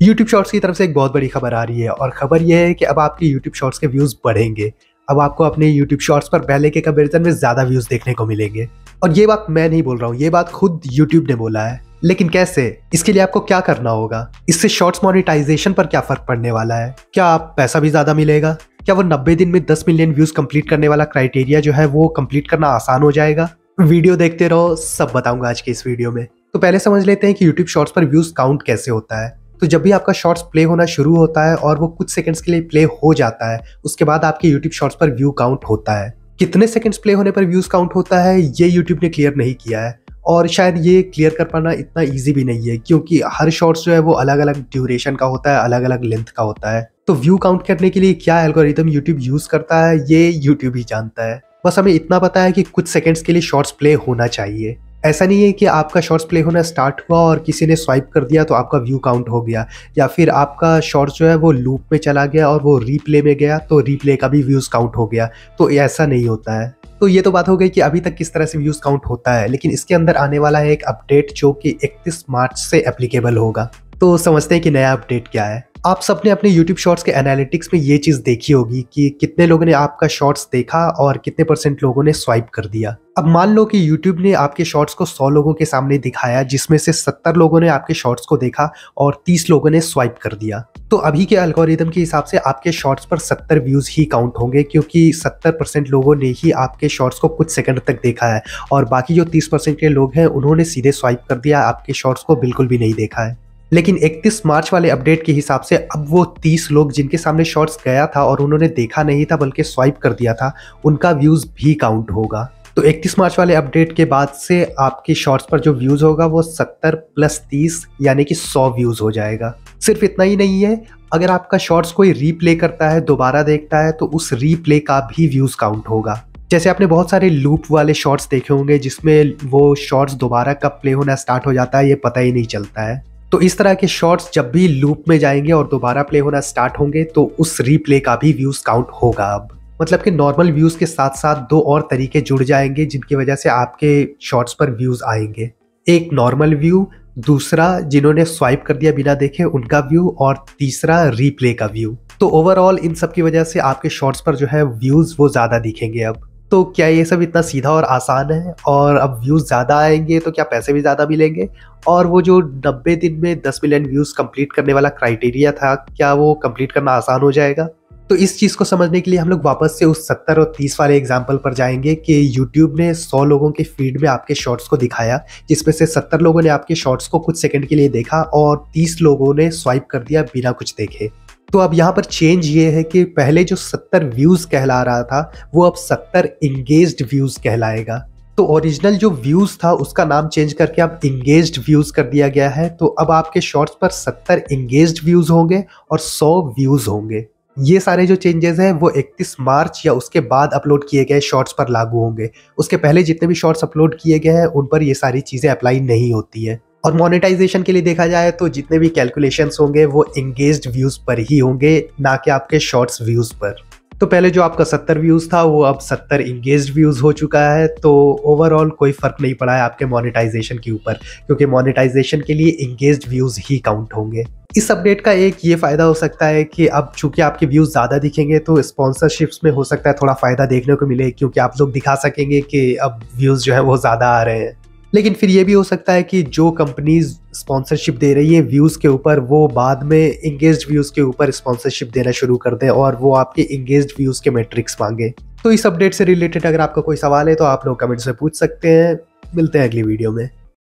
YouTube shorts की तरफ से एक बहुत बड़ी खबर आ रही है और खबर यह है कि अब आपके यूट्यूब शॉर्ट्स के व्यूज़ बढ़ेंगे। अब आपको अपने यूट्यूब शॉर्ट्स पर पहले के कंपैरिजन में ज़्यादा व्यूज़ देखने को मिलेंगे। और ये बात मैं नहीं बोल रहा हूँ, ये बात खुद यूट्यूब ने बोला है। लेकिन कैसे? इसके लिए आपको क्या करना होगा? इससे शॉर्ट्स मोनेटाइजेशन पर क्या फ़र्क पड़ने वाला है? क्या आप पैसा भी ज़्यादा मिलेगा? क्या वो 90 दिन में 10 मिलियन व्यूज़ कंप्लीट करने वाला क्राइटेरिया जो है वो कंप्लीट करना आसान हो जाएगा? वीडियो देखते रहो, सब बताऊंगा आज के इस वीडियो में। तो पहले समझ लेते हैं कि यूट्यूब शॉर्ट्स पर व्यूज़ काउंट कैसे होता है। तो जब भी आपका शॉर्ट्स प्ले होना शुरू होता है और वो कुछ सेकंड्स के लिए प्ले हो जाता है, उसके बाद आपके यूट्यूब शॉर्ट्स पर व्यू काउंट होता है। कितने सेकंड्स प्ले होने पर व्यूज़ काउंट होता है ये यूट्यूब ने क्लियर नहीं किया है, और शायद ये क्लियर कर पाना इतना ईजी भी नहीं है, क्योंकि हर शॉर्ट्स जो है वो अलग अलग ड्यूरेशन का होता है, अलग अलग लेंथ का होता है। तो व्यू काउंट करने के लिए क्या एल्गोरिथम यूट्यूब यूज़ करता है ये यूट्यूब ही जानता है। बस हमें इतना पता है कि कुछ सेकंड्स के लिए शॉर्ट्स प्ले होना चाहिए। ऐसा नहीं है कि आपका शॉर्ट्स प्ले होना स्टार्ट हुआ और किसी ने स्वाइप कर दिया तो आपका व्यू काउंट हो गया, या फिर आपका शॉर्ट्स जो है वो लूप में चला गया और वो रीप्ले में गया तो रीप्ले का भी व्यूज़ काउंट हो गया। तो ऐसा नहीं होता है। तो ये तो बात हो गई कि अभी तक किस तरह से व्यूज़ काउंट होता है, लेकिन इसके अंदर आने वाला है एक अपडेट जो कि 31 मार्च से एप्लीकेबल होगा। तो समझते हैं कि नया अपडेट क्या है। आप सबने अपने YouTube शॉर्ट्स के एनालिटिक्स में ये चीज़ देखी होगी कि कितने लोगों ने आपका शॉर्ट्स देखा और कितने % लोगों ने स्वाइप कर दिया। अब मान लो कि YouTube ने आपके शॉर्ट्स को 100 लोगों के सामने दिखाया, जिसमें से 70 लोगों ने आपके शॉर्ट्स को देखा और 30 लोगों ने स्वाइप कर दिया। तो अभी के एल्गोरिथम के हिसाब से आपके शॉर्ट्स पर 70 व्यूज़ ही काउंट होंगे, क्योंकि 70% लोगों ने ही आपके शॉर्ट्स को कुछ सेकंड तक देखा है और बाकी जो 30% के लोग हैं उन्होंने सीधे स्वाइप कर दिया, आपके शॉर्ट्स को बिल्कुल भी नहीं देखा है। लेकिन 31 मार्च वाले अपडेट के हिसाब से अब वो 30 लोग जिनके सामने शॉर्ट्स गया था और उन्होंने देखा नहीं था बल्कि स्वाइप कर दिया था, उनका व्यूज़ भी काउंट होगा। तो 31 मार्च वाले अपडेट के बाद से आपके शॉर्ट्स पर जो व्यूज़ होगा वो 70 + 30 यानी कि 100 व्यूज़ हो जाएगा। सिर्फ इतना ही नहीं है, अगर आपका शॉर्ट्स कोई रीप्ले करता है, दोबारा देखता है, तो उस रीप्ले का भी व्यूज़ काउंट होगा। जैसे आपने बहुत सारे लूप वाले शॉर्ट्स देखे होंगे जिसमें वो शॉर्ट्स दोबारा कब प्ले होना स्टार्ट हो जाता है ये पता ही नहीं चलता है। तो इस तरह के शॉर्ट्स जब भी लूप में जाएंगे और दोबारा प्ले होना स्टार्ट होंगे तो उस रीप्ले का भी व्यूज़ काउंट होगा। अब मतलब कि नॉर्मल व्यूज़ के साथ साथ दो और तरीके जुड़ जाएंगे जिनकी वजह से आपके शॉर्ट्स पर व्यूज़ आएंगे। एक नॉर्मल व्यू, दूसरा जिन्होंने स्वाइप कर दिया बिना देखे उनका व्यू, और तीसरा रीप्ले का व्यू। तो ओवरऑल इन सब की वजह से आपके शॉर्ट्स पर जो है व्यूज़ वो ज़्यादा दिखेंगे। अब तो क्या ये सब इतना सीधा और आसान है? और अब व्यूज़ ज़्यादा आएंगे तो क्या पैसे भी ज़्यादा मिलेंगे? और वो जो 90 दिन में 10 मिलियन व्यूज़ कंप्लीट करने वाला क्राइटेरिया था, क्या वो कंप्लीट करना आसान हो जाएगा? तो इस चीज़ को समझने के लिए हम लोग वापस से उस 70 और 30 वाले एग्जाम्पल पर जाएंगे कि यूट्यूब ने 100 लोगों के फीड में आपके शॉर्ट्स को दिखाया, जिसमें से 70 लोगों ने आपके शॉर्ट्स को कुछ सेकंड के लिए देखा और 30 लोगों ने स्वाइप कर दिया बिना कुछ देखे। तो अब यहाँ पर चेंज ये है कि पहले जो 70 व्यूज़ कहला रहा था वो अब 70 इंगेज्ड व्यूज़ कहलाएगा। तो ओरिजिनल जो व्यूज़ था उसका नाम चेंज करके अब इंगेज्ड व्यूज़ कर दिया गया है। तो अब आपके शॉर्ट्स पर 70 इंगेज्ड व्यूज़ होंगे और 100 व्यूज़ होंगे। ये सारे जो चेंजेस हैं वो 31 मार्च या उसके बाद अपलोड किए गए शॉर्ट्स पर लागू होंगे। उसके पहले जितने भी शॉर्ट्स अपलोड किए गए हैं उन पर ये सारी चीज़ें अप्लाई नहीं होती है। और मोनेटाइजेशन के लिए देखा जाए तो जितने भी कैलकुलेशंस होंगे वो इंगेज्ड व्यूज़ पर ही होंगे, ना कि आपके शॉर्ट्स व्यूज़ पर। तो पहले जो आपका 70 व्यूज़ था वो अब 70 इंगेज्ड व्यूज़ हो चुका है। तो ओवरऑल कोई फ़र्क नहीं पड़ा है आपके मोनेटाइजेशन के ऊपर, क्योंकि मोनेटाइजेशन के लिए इंगेज्ड व्यूज़ ही काउंट होंगे। इस अपडेट का एक ये फ़ायदा हो सकता है कि अब चूंकि आपके व्यूज़ ज़्यादा दिखेंगे तो स्पॉन्सरशिप्स में हो सकता है थोड़ा फ़ायदा देखने को मिले, क्योंकि आप लोग दिखा सकेंगे कि अब व्यूज़ जो है वो ज़्यादा आ रहे हैं। लेकिन फिर ये भी हो सकता है कि जो कंपनीज स्पॉन्सरशिप दे रही है व्यूज़ के ऊपर, वो बाद में इंगेज्ड व्यूज़ के ऊपर स्पॉन्सरशिप देना शुरू कर दें और वो आपके इंगेज्ड व्यूज़ के मैट्रिक्स मांगे। तो इस अपडेट से रिलेटेड अगर आपका कोई सवाल है तो आप लोग कमेंट्स में पूछ सकते हैं। मिलते हैं अगली वीडियो में।